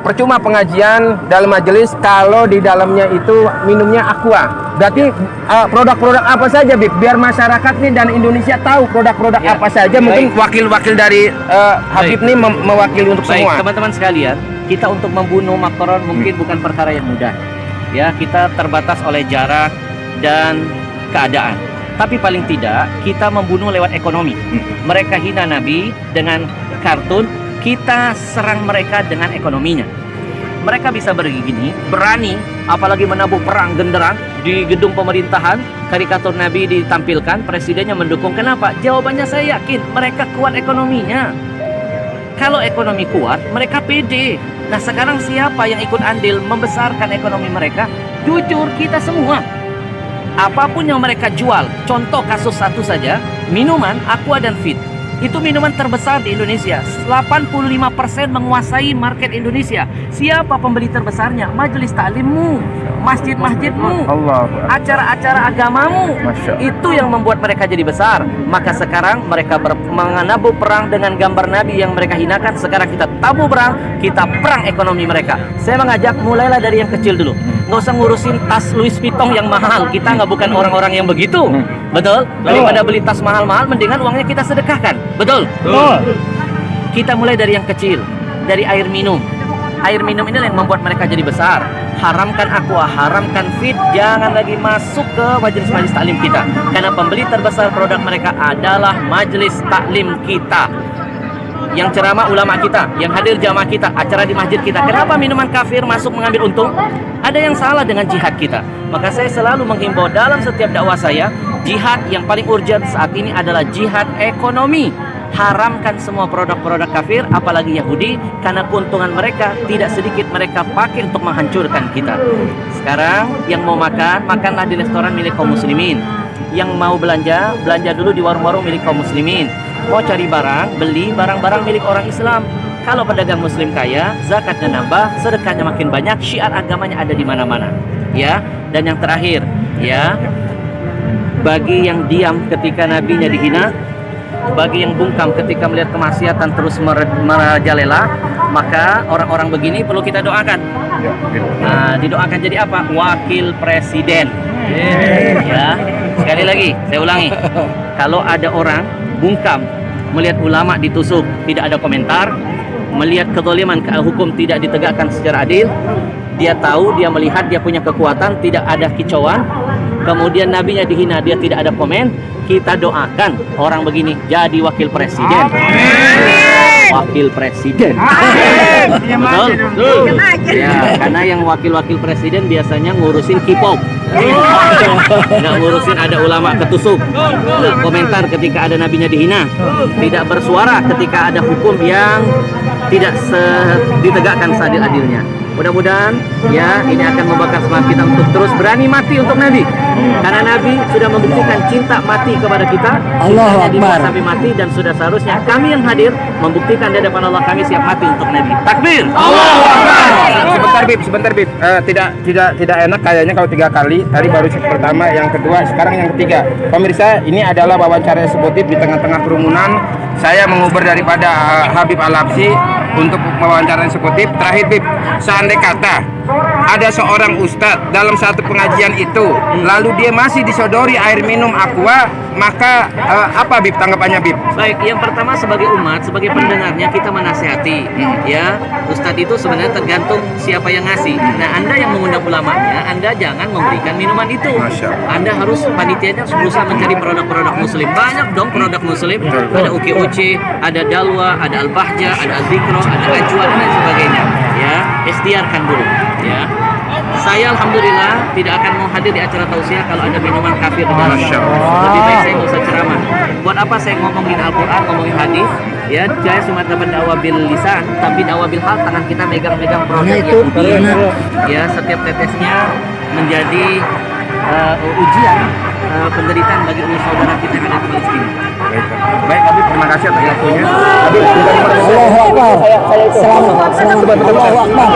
percuma pengajian dalam majelis kalau di dalamnya itu minumnya aqua. Berarti produk-produk apa saja, Bib? Biar masyarakat nih dan Indonesia tahu produk-produk apa saja. Mungkin wakil-wakil dari Habib nih mewakili untuk semua. Teman-teman sekalian, kita untuk membunuh Macron mungkin bukan perkara yang mudah. Ya, kita terbatas oleh jarak dan keadaan. Tapi paling tidak kita membunuh lewat ekonomi. Mereka hina Nabi dengan kartun, kita serang mereka dengan ekonominya. Mereka bisa begini, berani, apalagi menabuh perang genderang di gedung pemerintahan, karikatur Nabi ditampilkan, presidennya mendukung. Kenapa? Jawabannya saya yakin, mereka kuat ekonominya. Kalau ekonomi kuat, mereka pede. Nah sekarang siapa yang ikut andil membesarkan ekonomi mereka? Jujur, kita semua. Apapun yang mereka jual, contoh kasus satu saja, minuman Aqua dan Fit. Itu minuman terbesar di Indonesia. 85% menguasai market Indonesia. Siapa pembeli terbesarnya? Majelis taklimmu, masjid-masjidmu, acara-acara agamamu. Itu yang membuat mereka jadi besar. Maka sekarang mereka menabuh perang dengan gambar Nabi yang mereka hinakan. Sekarang kita tabuh perang, kita perang ekonomi mereka. Saya mengajak, mulailah dari yang kecil dulu. Nggak usah ngurusin tas Louis Vuitton yang mahal. Kita nggak bukan orang-orang yang begitu. Betul? Daripada beli tas mahal-mahal, mendingan uangnya kita sedekahkan. Betul? Kita mulai dari yang kecil, dari air minum. Air minum ini yang membuat mereka jadi besar. Haramkan Aqua, haramkan Fit, jangan lagi masuk ke majelis-majelis taklim kita. Karena pembeli terbesar produk mereka adalah majelis taklim kita. Yang ceramah ulama kita, yang hadir jamaah kita, acara di masjid kita. Kenapa minuman kafir masuk mengambil untung? Ada yang salah dengan jihad kita. Maka saya selalu menghimbau dalam setiap dakwah saya, jihad yang paling urgent saat ini adalah jihad ekonomi. Haramkan semua produk-produk kafir, apalagi Yahudi, karena keuntungan mereka tidak sedikit mereka pakai untuk menghancurkan kita. Sekarang yang mau makan, makanlah di restoran milik kaum muslimin. Yang mau belanja, belanja dulu di warung-warung milik kaum muslimin. Mau cari barang, beli barang-barang milik orang Islam. Kalau pedagang muslim kaya, zakatnya nambah, sedekahnya makin banyak, syiar agamanya ada di mana-mana. Ya, dan yang terakhir, ya, bagi yang diam ketika nabinya dihina, bagi yang bungkam ketika melihat kemaksiatan terus merajalela, maka orang-orang begini perlu kita doakan. Nah, didoakan jadi apa? Wakil presiden. Ya, sekali lagi saya ulangi, kalau ada orang bungkam melihat ulama ditusuk, tidak ada komentar, melihat kezaliman hukum tidak ditegakkan secara adil, dia tahu, dia melihat, dia punya kekuatan, tidak ada kicauan, kemudian nabinya dihina, dia tidak ada komen, kita doakan orang begini jadi wakil presiden. Wakil presiden. Betul? Ya, karena yang wakil-wakil presiden biasanya ngurusin K-pop. Nggak ngurusin ada ulama ketusuk. Nggak komentar ketika ada nabinya dihina. Tidak bersuara ketika ada hukum yang tidak ditegakkan seadil-adilnya. Mudah-mudahan ya ini akan membakar semangat kita untuk terus berani mati untuk Nabi. Karena Nabi sudah membuktikan cinta mati kepada kita. Cintanya dibuat sampai mati, dan sudah seharusnya kami yang hadir membuktikan di hadapan Allah kami siap mati untuk Nabi. Takbir. Allahu Akbar. Sebentar Bib. Tidak enak kayaknya kalau 3 kali. Tadi baru pertama, yang kedua, sekarang yang ketiga. Pemirsa, ini adalah wawancara eksekutif di tengah-tengah kerumunan. Saya menguber daripada Habib Al-Habsyi untuk wawancara eksekutif. Terakhir Bib, seandai kata ada seorang ustadz dalam satu pengajian itu, lalu dia masih disodori air minum Aqua, maka apa Bib tanggapannya Bib? Baik, yang pertama sebagai umat, sebagai pendengarnya kita menasihati. Ya, ustadz itu sebenarnya tergantung siapa yang ngasih. Nah, Anda yang mengundang ulamanya, Anda jangan memberikan minuman itu. Anda harus, panitianya harus berusaha mencari produk-produk muslim. Banyak dong produk muslim. Ada UKUC, ada Dalwa, ada Al-Bahjah, ada Al-Zikro, ada Ajwa, dan lain sebagainya. Ya, ikhtiarkan dulu. Ya, saya alhamdulillah tidak akan mau hadir di acara tausiah kalau ada minuman kafir di dalam. Lebih baik saya nggak usah ceramah. Buat apa saya ngomongin Al-Quran, ngomongin hadis? Ya, saya cuma dapat dakwah bil lisan, tapi dakwah bil hal, tangan kita megang-megang produk Yahudi. Ya, setiap tetesnya menjadi ujian penderitaan bagi saudara kita yang ada di Palestina. Baik, Habib, terima kasih atas waktunya. Habib, Allahu Akbar. Selamat. Allahu Akbar.